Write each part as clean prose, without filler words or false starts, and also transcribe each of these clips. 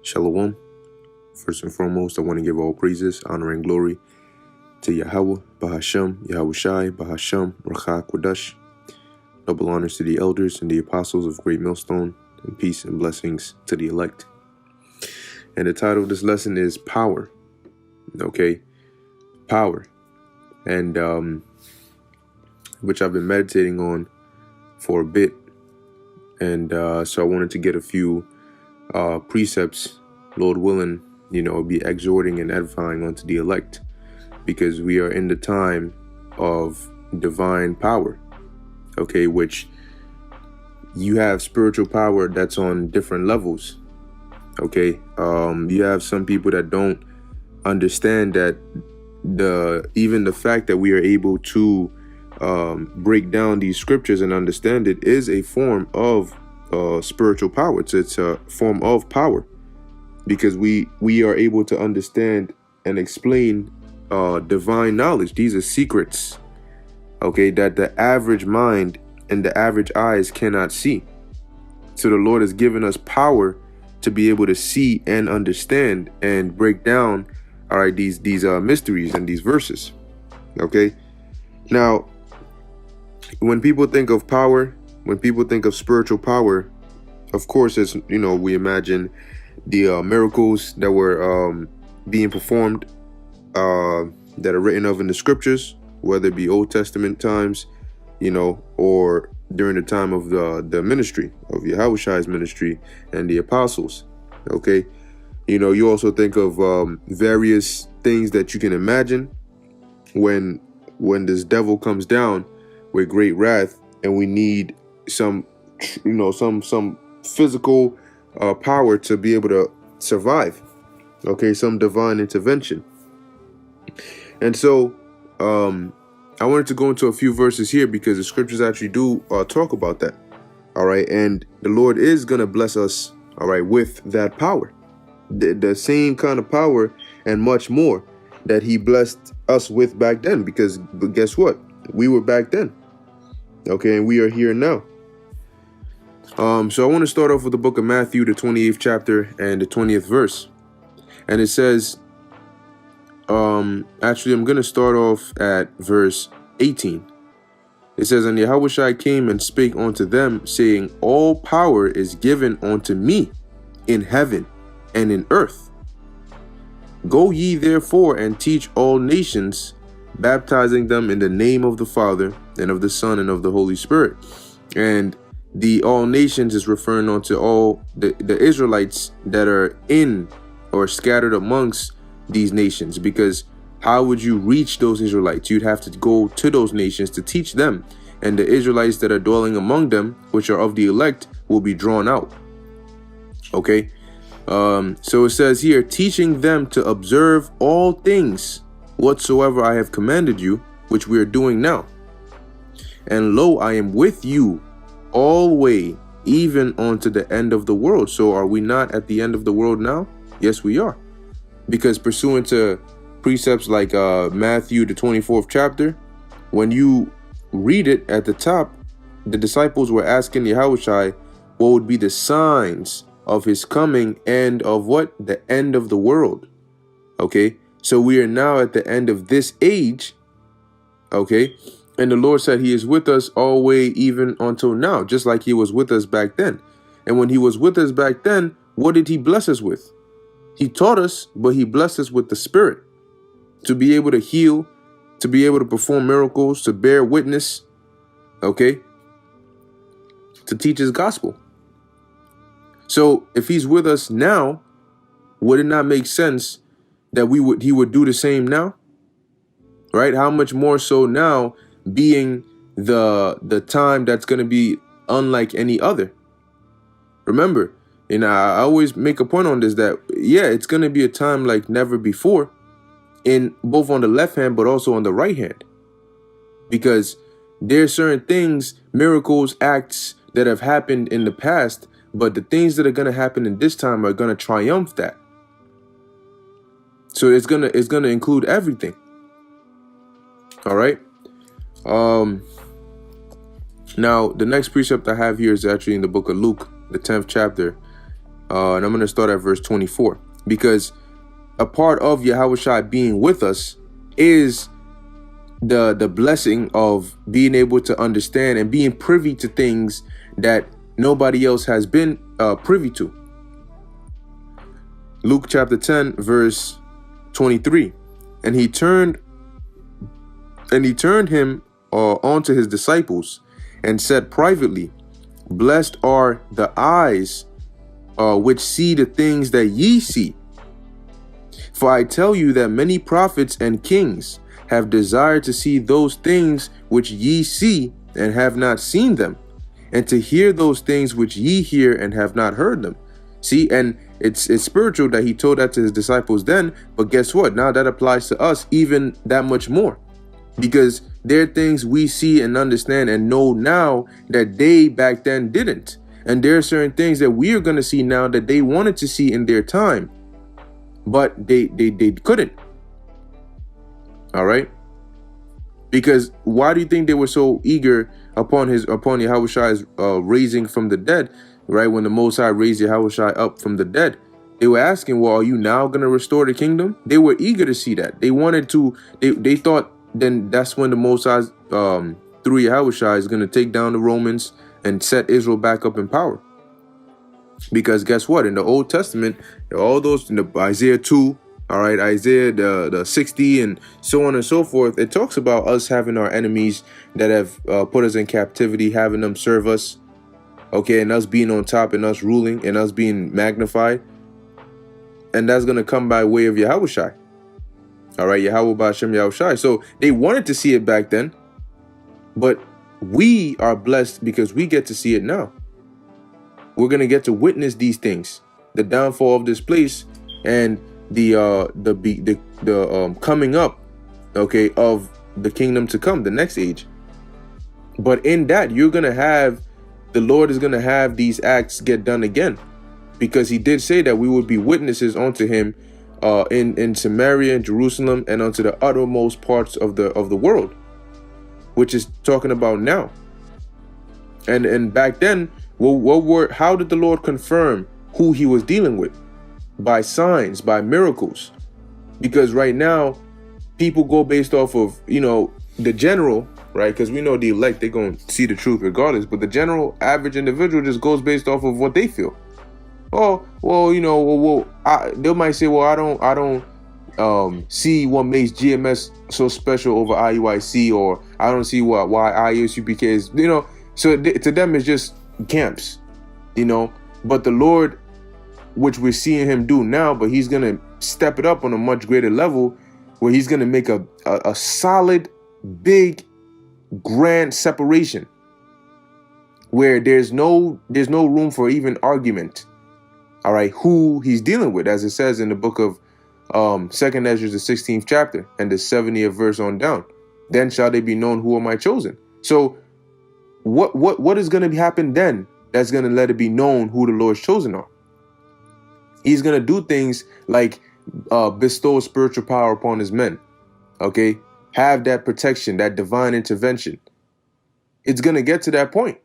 Shalom. First and foremost, I want to give all praises, honor, and glory to Yahweh, Bahashem, Yahushai, Bahashem, Rachah Kodash. Double honors to the elders and the apostles of Great Millstone, and peace and blessings to the elect. And the title of this lesson is Power. Okay, Power. And which I've been meditating on for a bit. And so I wanted to get a few precepts, Lord willing, be exhorting and edifying unto the elect, because we are in the time of divine power, okay, which you have spiritual power that's on different levels, okay. You have some people that don't understand that even the fact that we are able to break down these scriptures and understand it is a form of spiritual power. It's a form of power, because we are able to understand and explain divine knowledge. These are secrets, okay, that the average mind and the average eyes cannot see. So the Lord has given us power to be able to see and understand and break down, all right, these mysteries and these verses, okay. Now, when people think of power, when people think of spiritual power, of course, as we imagine the miracles that were being performed, that are written of in the scriptures, whether it be Old Testament times, or during the time of the ministry of Yahushai's ministry and the apostles. Okay, you also think of various things that you can imagine when this devil comes down with great wrath, and we need some physical power to be able to survive, okay, some divine intervention. And so I wanted to go into a few verses here, because the scriptures actually do talk about that, all right, and the Lord is going to bless us, all right, with that power, the same kind of power and much more that he blessed us with back then, because guess what, we were back then, okay, and we are here now. So I want to start off with the book of Matthew, the 28th chapter and the 20th verse. And it says, actually, I'm going to start off at verse 18. It says, "And Yahushua came and spake unto them, saying, All power is given unto me in heaven and in earth. Go ye therefore and teach all nations, baptizing them in the name of the Father and of the Son and of the Holy Spirit." And the all nations is referring on to all the Israelites that are in or scattered amongst these nations, because how would you reach those Israelites? You'd have to go to those nations to teach them, and the Israelites that are dwelling among them, which are of the elect, will be drawn out. Okay, so it says here, teaching them to observe all things whatsoever I have commanded you, which we are doing now. And lo, I am with you always, even unto the end of the world. So are we not at the end of the world now? Yes, we are. Because pursuant to precepts like Matthew, the 24th chapter, when you read it at the top, the disciples were asking Yahushua what would be the signs of his coming and of what? The end of the world. Okay, so we are now at the end of this age. Okay, and the Lord said he is with us always, even until now, just like he was with us back then. And when he was with us back then, what did he bless us with? He taught us, but he blessed us with the Spirit to be able to heal, to be able to perform miracles, to bear witness, okay, to teach his gospel. So if he's with us now, would it not make sense that he would do the same now? Right? How much more so now, being the time that's going to be unlike any other. Remember, and I always make a point on this, that yeah, it's going to be a time like never before, in both on the left hand but also on the right hand, because there are certain things, miracles, acts that have happened in the past, but the things that are going to happen in this time are going to triumph that. So it's gonna include everything. All right. Now the next precept I have here is actually in the book of Luke, the 10th chapter, And I'm going to start at verse 24, because a part of Yahushua being with us is the blessing of being able to understand and being privy to things that nobody else has been privy to. Luke chapter 10 verse 23, and he turned him onto his disciples and said privately, blessed are the eyes which see the things that ye see. For I tell you that many prophets and kings have desired to see those things which ye see and have not seen them, and to hear those things which ye hear and have not heard them. See, and it's spiritual that he told that to his disciples then, but guess what? Now that applies to us even that much more, because there are things we see and understand and know now that they back then didn't. And there are certain things that we are going to see now that they wanted to see in their time, but they couldn't. All right. Because why do you think they were so eager upon Yahushua's raising from the dead, right? When the Most High raised Yahushua up from the dead, they were asking, well, are you now going to restore the kingdom? They were eager to see that. They wanted to, they thought then that's when the Most High, through Yahushua, is going to take down the Romans and set Israel back up in power. Because guess what? In the Old Testament, all those, in the Isaiah 2, all right, Isaiah the 60 and so on and so forth, it talks about us having our enemies that have put us in captivity, having them serve us, okay, and us being on top and us ruling and us being magnified. And that's going to come by way of Yahushua. All right, Yahweh Ba'Shem Yahushua. So they wanted to see it back then, but we are blessed because we get to see it now. We're going to get to witness these things, the downfall of this place and the coming up, okay, of the kingdom to come, the next age. But in that, you're going to have, the Lord is going to have these acts get done again, because he did say that we would be witnesses unto him in Samaria and Jerusalem and unto the uttermost parts of the world, which is talking about now. And back then, how did the Lord confirm who he was dealing with? By signs, by miracles. Because right now, people go based off of, the general, right? Because we know the elect, they're going to see the truth regardless. But the general average individual just goes based off of what they feel. Oh, well, they might say, well, I don't see what makes GMS so special over IUIC, or I don't see why IUSUPK is, so to them it's just camps, but the Lord, which we're seeing him do now, but he's going to step it up on a much greater level, where he's going to make a solid, big, grand separation where there's no room for even argument. All right, who he's dealing with, as it says in the book of 2nd Ezra, the 16th chapter and the 70th verse on down. Then shall they be known who are my chosen. So what is going to happen then that's going to let it be known who the Lord's chosen are? He's going to do things like bestow spiritual power upon his men. Okay, have that protection, that divine intervention. It's going to get to that point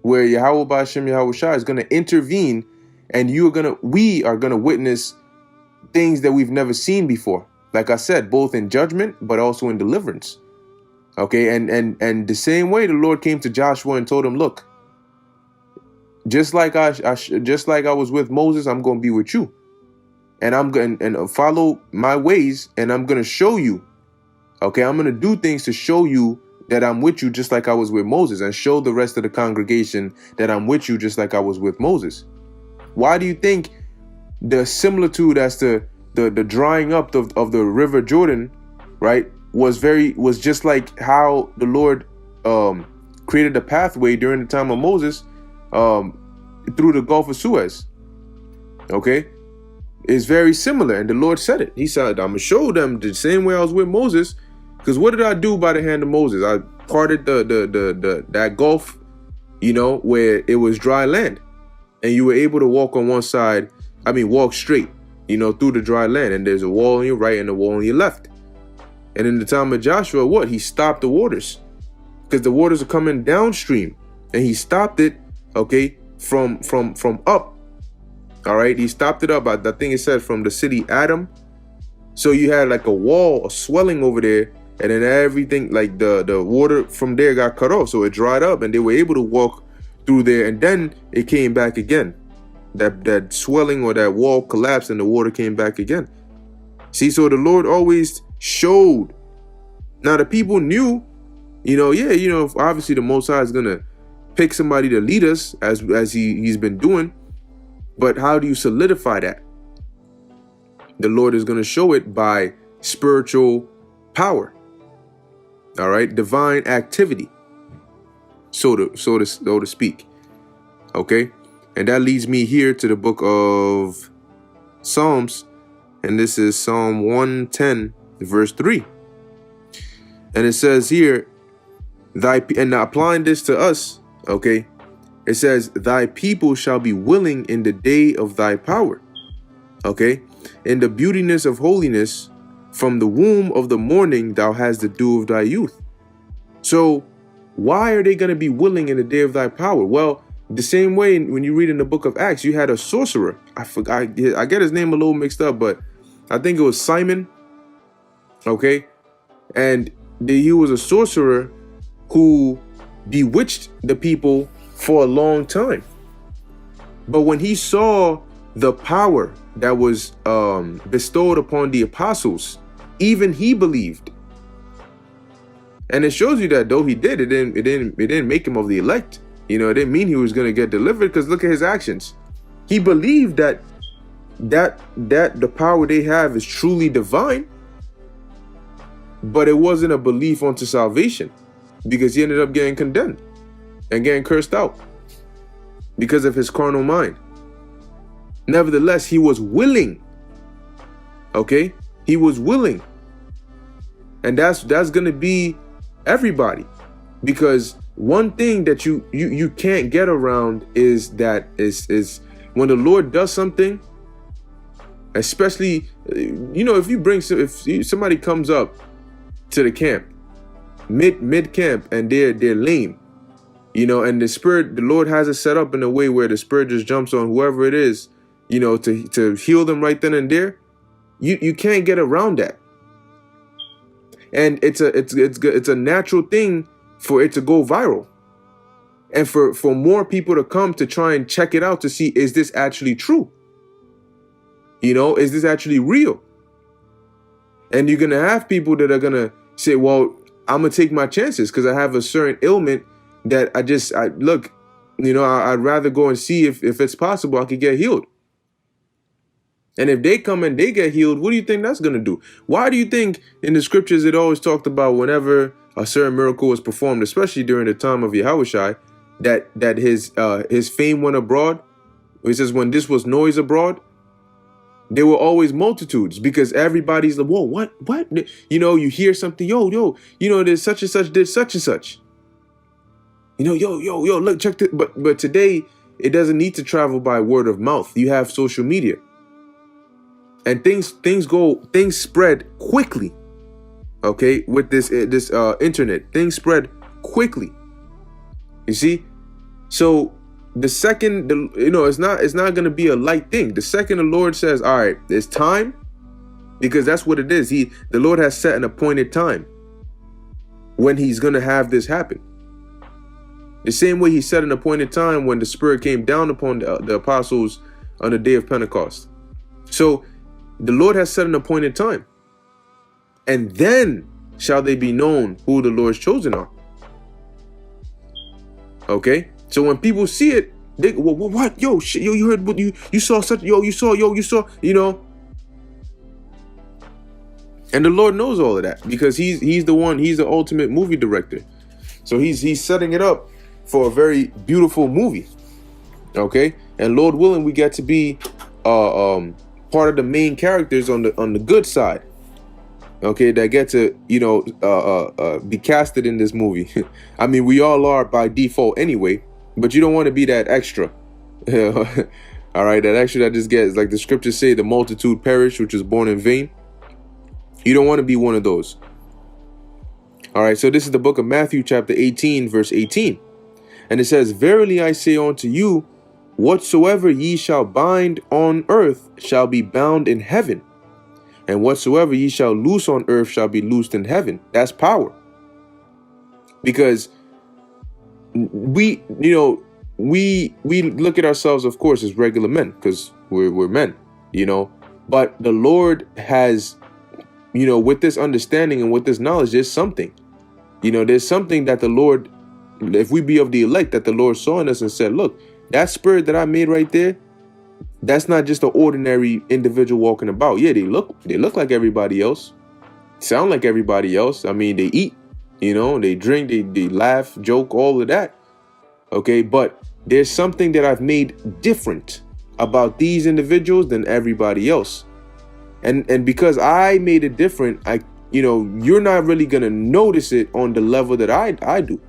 where Yahweh Ba'Shem Yahushua is going to intervene, and we are going to witness things that we've never seen before. Like I said, both in judgment, but also in deliverance. Okay, and the same way the Lord came to Joshua and told him, look, just like I was with Moses, I'm going to be with you, and I'm going to follow my ways, and I'm going to show you. Okay, I'm going to do things to show you that I'm with you, just like I was with Moses, and show the rest of the congregation that I'm with you, just like I was with Moses. Why do you think the similitude as to the drying up of the river Jordan, right, was just like how the Lord created a pathway during the time of Moses through the Gulf of Suez? Okay, it's very similar, and the Lord said it. He said, I'm gonna show them the same way I was with Moses. Because what did I do by the hand of Moses? I parted that gulf, where it was dry land, and you were able to walk on one side. Walk straight, through the dry land, and there's a wall on your right and a wall on your left. And in the time of Joshua, he stopped the waters, because the waters are coming downstream, and he stopped it, okay, from up, All right, he stopped it up. I think it said from the city Adam. So you had like a wall, a swelling over there, and then everything, like the water from there got cut off, so it dried up, and they were able to walk through there, and then it came back again. That swelling or that wall collapsed, and the water came back again. See, so the Lord always showed. Now the people knew, obviously the Most High is gonna pick somebody to lead us as he's been doing. But how do you solidify that? The Lord is going to show it by spiritual power. All right, divine activity, so to speak. Okay, and that leads me here to the book of Psalms, and this is Psalm 110, verse 3. And it says here, and now applying this to us, okay, it says, thy people shall be willing in the day of thy power. Okay, in the beautiness of holiness, from the womb of the morning, thou hast the dew of thy youth. So why are they going to be willing in the day of thy power? Well, the same way when you read in the book of Acts, you had a sorcerer. I get his name a little mixed up, but I think it was Simon. Okay, and he was a sorcerer who bewitched the people for a long time. But when he saw the power that was bestowed upon the apostles, even he believed. And it shows you that though he did, it didn't make him of the elect. It didn't mean he was going to get delivered, because look at his actions. He believed that the power they have is truly divine, but it wasn't a belief unto salvation, because he ended up getting condemned and getting cursed out because of his carnal mind. Nevertheless, he was willing. Okay, he was willing, and that's going to be everybody, because one thing that you can't get around is is when the Lord does something, especially if somebody comes up to the camp mid camp and they're lame, and the Lord has it set up in a way where the Spirit just jumps on whoever it is, to heal them right then and there. You can't get around that. And it's a natural thing for it to go viral, and for more people to come to try and check it out to see, is this actually true? Is this actually real? And you're gonna have people that are gonna say, well, I'm gonna take my chances because I have a certain ailment that I'd rather go and see if it's possible I could get healed. And if they come and they get healed, what do you think that's going to do? Why do you think in the scriptures it always talked about whenever a certain miracle was performed, especially during the time of Yahushua, that his fame went abroad? It says when this was noise abroad, there were always multitudes, because everybody's like, whoa, what? You hear something, yo, there's such and such did such and such. Yo, look, check this. But today, it doesn't need to travel by word of mouth. You have social media. And things spread quickly. Okay, with this internet, things spread quickly. You see, so the second it's not going to be a light thing. The second the Lord says, all right, it's time, because that's what it is. The Lord has set an appointed time when he's going to have this happen. The same way he set an appointed time when the Spirit came down upon the apostles on the day of Pentecost. So the Lord has set an appointed time, and then shall they be known who the Lord's chosen are. Okay, so when people see it, they go, well, what? Yo, shit, yo, you heard what you saw such, you saw, And the Lord knows all of that, because he's the ultimate movie director. So he's setting it up for a very beautiful movie. Okay, and Lord willing, we get to be part of the main characters on the good side. Okay, that get to be casted in this movie. I mean, we all are by default anyway, but you don't want to be that extra. All right, that extra that just gets, like the scriptures say, the multitude perish, which is born in vain. You don't want to be one of those. All right, so this is the book of Matthew chapter 18 verse 18, and it says, verily I say unto you, whatsoever ye shall bind on earth shall be bound in heaven, and whatsoever ye shall loose on earth shall be loosed in heaven. That's power. Because we look at ourselves, of course, as regular men, because we're men, but the Lord has, with this understanding and with this knowledge, there's something, there's something that the Lord, if we be of the elect, that the Lord saw in us and said, look, that spirit that I made right there, that's not just an ordinary individual walking about. Yeah, they look like everybody else, sound like everybody else. I mean, they eat, they drink, they laugh, joke, all of that. Okay, but there's something that I've made different about these individuals than everybody else. And because I made it different, you're not really gonna notice it on the level that I do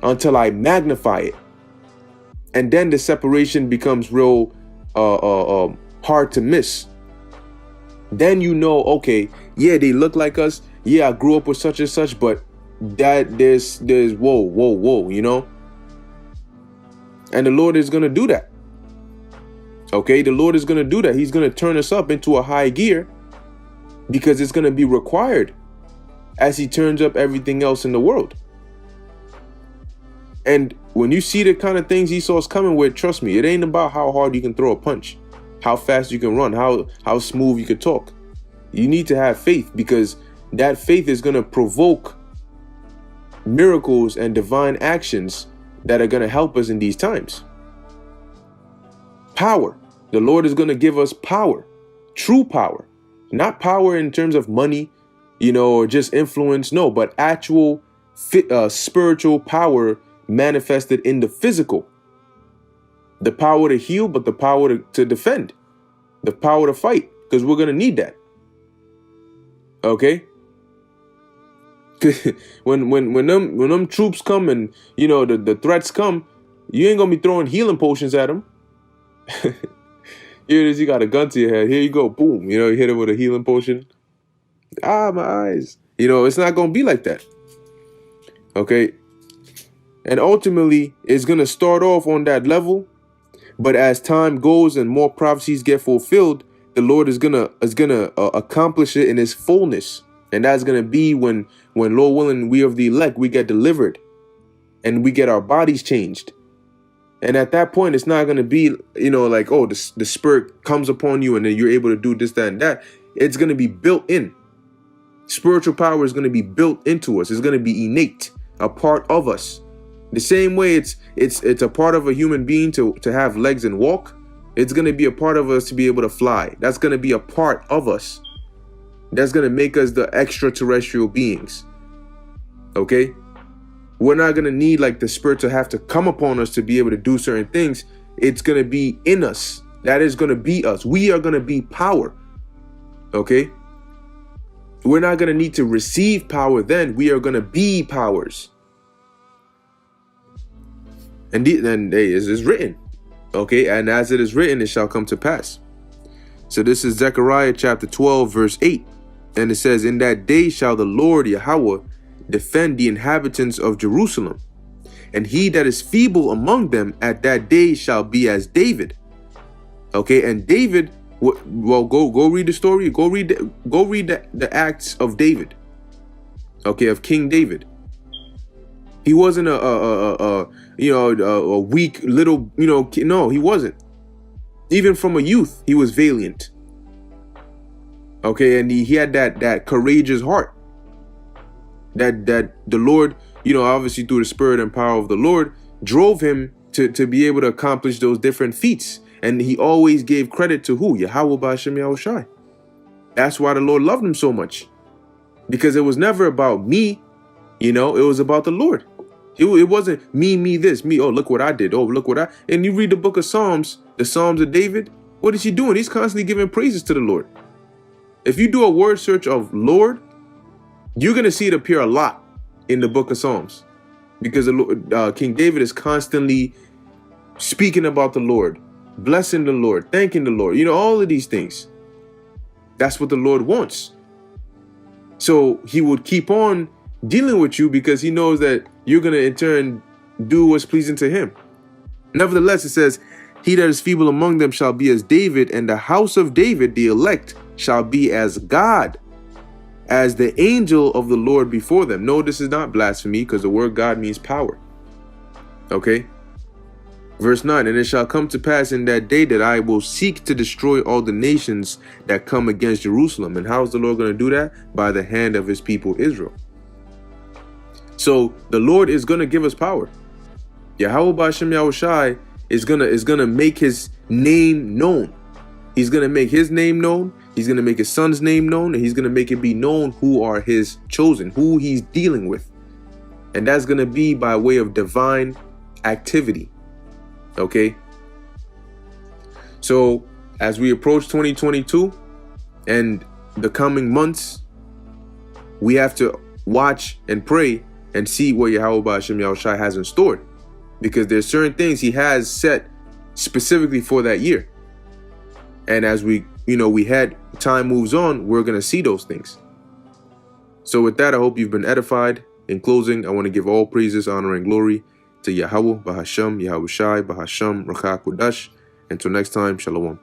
until I magnify it. And then the separation becomes real hard to miss. Then okay, yeah, they look like us. Yeah, I grew up with such and such, but that there's whoa. And the Lord is gonna do that. Okay, the Lord is gonna do that. He's gonna turn us up into a high gear, because it's gonna be required as He turns up everything else in the world. And when you see the kind of things Esau's coming with, trust me, it ain't about how hard you can throw a punch, how fast you can run, how smooth you can talk. You need to have faith, because that faith is going to provoke miracles and divine actions that are going to help us in these times. Power. The Lord is going to give us power, true power, not power in terms of money, or just influence. No, but actual spiritual power manifested in the physical. The power to heal, but the power to defend, the power to fight, because we're going to need that. Okay. when them troops come and the threats come, you ain't gonna be throwing healing potions at them. Here it is, you got a gun to your head. Here you go, boom. You hit it with a healing potion. My eyes. It's not gonna be like that. Okay. And ultimately, it's gonna start off on that level, but as time goes and more prophecies get fulfilled, the Lord is gonna accomplish it in His fullness. And that's going to be when Lord willing, we of the elect, we get delivered and we get our bodies changed. And at that point, it's not going to be, like, oh, the Spirit comes upon you and then you're able to do this, that, and that. It's going to be built in. Spiritual power is going to be built into us. It's going to be innate, a part of us. The same way it's a part of a human being to have legs and walk. It's going to be a part of us to be able to fly. That's going to be a part of us. That's going to make us the extraterrestrial beings. Okay? We're not going to need like the Spirit to have to come upon us to be able to do certain things. It's going to be in us. That is going to be us. We are going to be power. Okay? We're not going to need to receive power then. We are going to be powers. And it's written. Okay? And as it is written, it shall come to pass. So this is Zechariah chapter 12, verse 8. And it says, in that day shall the Lord Yahweh defend the inhabitants of Jerusalem. And he that is feeble among them at that day shall be as David. Okay, and David, well, go read the story. Go read the Acts of David. Okay, of King David. He wasn't a weak little, no, he wasn't. Even from a youth, he was valiant. Okay, and he had that courageous heart. That the Lord, obviously through the Spirit and power of the Lord, drove him to be able to accomplish those different feats. And he always gave credit to who? Yahweh B'Hashem Yahushai. That's why the Lord loved him so much. Because it was never about me, it was about the Lord. It wasn't me, this, me. Oh, look what I did. Oh, look what I. And you read the book of Psalms, the Psalms of David. What is he doing? He's constantly giving praises to the Lord. If you do a word search of Lord, you're going to see it appear a lot in the book of Psalms. Because King David is constantly speaking about the Lord, blessing the Lord, thanking the Lord. All of these things. That's what the Lord wants. So he would keep on dealing with you because he knows that you're going to in turn do what's pleasing to him. Nevertheless, it says, he that is feeble among them shall be as David, and the house of David, the elect, shall be as God, as the angel of the Lord before them. No, this is not blasphemy, because the word God means power. Okay? Verse 9, and it shall come to pass in that day that I will seek to destroy all the nations that come against Jerusalem. And how is the Lord going to do that? By the hand of his people Israel. So the Lord is going to give us power. Yahweh B'Hashem Yahushai is gonna make his name known. He's gonna make his name known. He's gonna make his son's name known, and he's gonna make it be known who are his chosen, who he's dealing with. And that's gonna be by way of divine activity. Okay? So as we approach 2022 and the coming months, we have to watch and pray and see what Yahweh B'Hashem Yahushai has in store. Because there's certain things he has set specifically for that year. And as time moves on, we're going to see those things. So with that, I hope you've been edified. In closing, I want to give all praises, honor, and glory to Yahweh B'Hashem Yahushai B'Hashem Rakha Kodash. Until next time, Shalom.